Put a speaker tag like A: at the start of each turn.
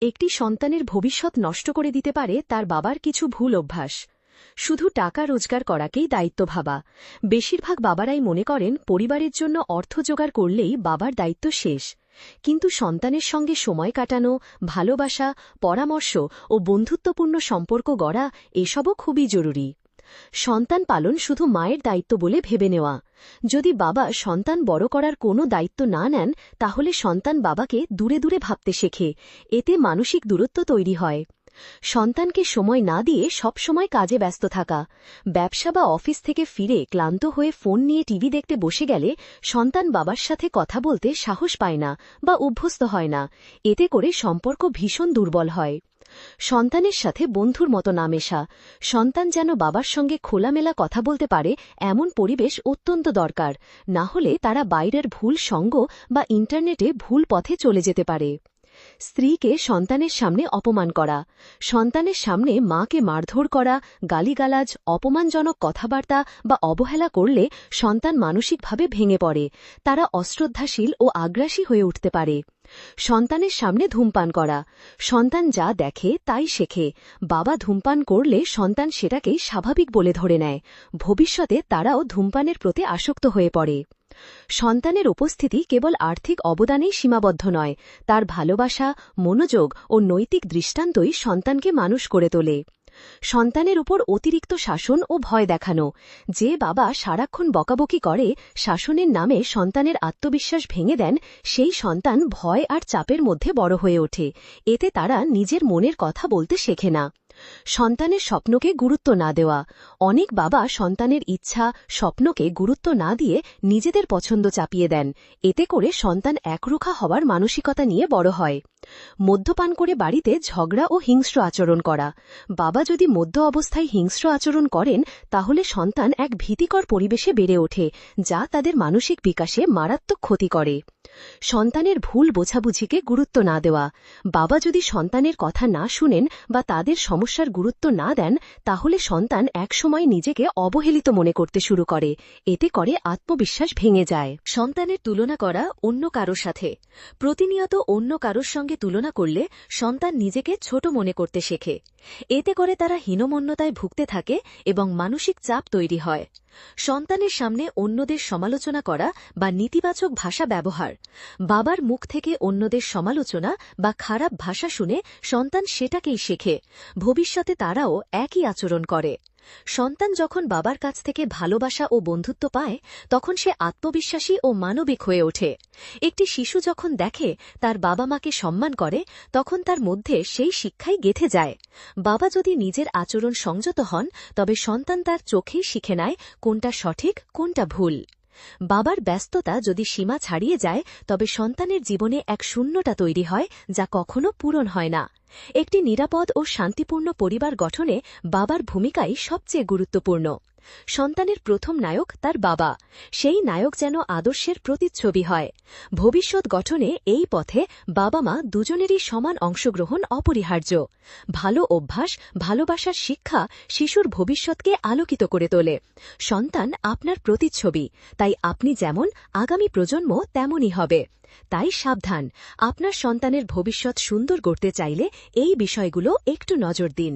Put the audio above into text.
A: একটি সন্তানের ভবিষ্যৎ নষ্ট করে দিতে পারে তার বাবার কিছু ভুল অভ্যাস। শুধু টাকা রোজগার করাকেই দায়িত্ব ভাবা। বেশিরভাগ বাবারাই মনে করেন পরিবারের জন্য অর্থ জোগাড় করলেই বাবার দায়িত্ব শেষ। কিন্তু সন্তানের সঙ্গে সময় কাটানো, ভালোবাসা, পরামর্শ ও বন্ধুত্বপূর্ণ সম্পর্ক গড়া এসবও খুবই জরুরি। সন্তান পালন শুধু মায়ের দায়িত্ব বলে ভেবে নেওয়া। যদি বাবা সন্তান বড় করার কোনো দায়িত্ব না নেন, তাহলে সন্তান বাবাকে দূরে দূরে ভাবতে শেখে। এতে মানসিক দূরত্ব তৈরি হয়। সন্তানকে সময় না দিয়ে সবসময় কাজে ব্যস্ত থাকা। ব্যবসা বা অফিস থেকে ফিরে ক্লান্ত হয়ে ফোন নিয়ে টিভি দেখতে বসে গেলে সন্তান বাবার সাথে কথা বলতে সাহস পায় না বা অভ্যস্ত হয় না। এতে করে সম্পর্ক ভীষণ দুর্বল হয়। সন্তানের সাথে বন্ধুর মতো না মেশা। সন্তান যেন বাবার সঙ্গে খোলামেলা কথা বলতে পারে এমন পরিবেশ অত্যন্ত দরকার। না হলে তারা বাইরের ভুল সঙ্গ বা ইন্টারনেটে ভুল পথে চলে যেতে পারে। স্ত্রীকে সন্তানের সামনে অপমান করা। সন্তানের সামনে মাকে মারধর করা, গালিগালাজ, অপমানজনক কথাবার্তা বা অবহেলা করলে সন্তান মানসিকভাবে ভেঙে পড়ে। তারা অশ্রদ্ধাশীল ও আগ্রাসী হয়ে উঠতে পারে। সন্তানের সামনে ধূমপান করা। সন্তান যা দেখে তাই শেখে। বাবা ধূমপান করলে সন্তান সেটাকেই স্বাভাবিক বলে ধরে নেয়। ভবিষ্যতে তারাও ধূমপানের প্রতি আসক্ত হয়ে পড়ে। সন্তানের উপস্থিতি কেবল আর্থিক অবদানেই সীমাবদ্ধ নয়, তার ভালোবাসা, মনোযোগ ও নৈতিক দৃষ্টান্তই সন্তানকে মানুষ করে তোলে। সন্তানের উপর অতিরিক্ত শাসন ও ভয় দেখানো। যে বাবা সারাক্ষণ বকাবকি করে, শাসনের নামে সন্তানের আত্মবিশ্বাস ভেঙে দেন, সেই সন্তান ভয় আর চাপের মধ্যে বড় হয়ে ওঠে। এতে তারা নিজের মনের কথা বলতে শেখে না। সন্তানের স্বপ্নকে গুরুত্ব না দেওয়া। অনেক বাবা সন্তানের ইচ্ছা, স্বপ্নকে গুরুত্ব না দিয়ে নিজেদের পছন্দ চাপিয়ে দেন। এতে করে সন্তান একরোখা হওয়ার মানসিকতা নিয়ে বড় হয়। মদ্যপান করে বাড়িতে ঝগড়া ও হিংস্র আচরণ করা। বাবা যদি মদ্য অবস্থায় হিংস্র আচরণ করেন, তাহলে সন্তান এক ভীতিকর পরিবেশে বেড়ে ওঠে, যা তাদের মানসিক বিকাশে মারাত্মক ক্ষতি করে। সন্তানের ভুল বোঝাবুঝিকে গুরুত্ব না দেওয়া। বাবা যদি সন্তানের কথা না শুনেন বা তাদের সমস্যার গুরুত্ব না দেন, তাহলে সন্তান একসময় নিজেকে অবহেলিত মনে করতে শুরু করে। এতে করে আত্মবিশ্বাস ভেঙে যায়। সন্তানের তুলনা করা অন্য কারোর সাথে। প্রতিনিয়ত অন্য কারোর সঙ্গে তুলনা করলে সন্তান নিজেকে ছোট মনে করতে শেখে। এতে করে তারা হীনমন্যতায় ভুগতে থাকে এবং মানসিক চাপ তৈরি হয়। সন্তানের সামনে অন্যদের সমালোচনা করা বা নেতিবাচক ভাষা ব্যবহার। বাবার মুখ থেকে অন্যদের সমালোচনা বা খারাপ ভাষা শুনে সন্তান সেটাকেই শেখে। ভবিষ্যতে তারাও একই আচরণ করে। সন্তান যখন বাবার কাছ থেকে ভালোবাসা ও বন্ধুত্ব পায়, তখন সে আত্মবিশ্বাসী ও মানবিক হয়ে ওঠে। একটি শিশু যখন দেখে তার বাবা মাকে সম্মান করে, তখন তার মধ্যে সেই শিক্ষাই গেঁথে যায়। বাবা যদি নিজের আচরণ সংযত হন, তবে সন্তান তার চোখেই শিখে নেয় কোনটা সঠিক, কোনটা ভুল। বাবার ব্যস্ততা যদি সীমা ছাড়িয়ে যায়, তবে সন্তানের জীবনে এক শূন্যতা তৈরি হয়, যা কখনো পূরণ হয় না। একটি নিরাপদ ও শান্তিপূর্ণ পরিবার গঠনে বাবার ভূমিকাই সবচেয়ে গুরুত্বপূর্ণ। সন্তানের প্রথম নায়ক তার বাবা। সেই নায়ক যেন আদর্শের প্রতিচ্ছবি হয়। ভবিষ্যৎ গঠনে এই পথে বাবা মা দুজনেরই সমান অংশগ্রহণ অপরিহার্য। ভালো অভ্যাস, ভালোবাসার শিক্ষা শিশুর ভবিষ্যৎকে আলোকিত করে তোলে। সন্তান আপনার প্রতিচ্ছবি, তাই আপনি যেমন, আগামী প্রজন্ম তেমনই হবে। তাই সাবধান, আপনার সন্তানের ভবিষ্যৎ সুন্দর করতে চাইলে এই বিষয়গুলো একটু নজর দিন।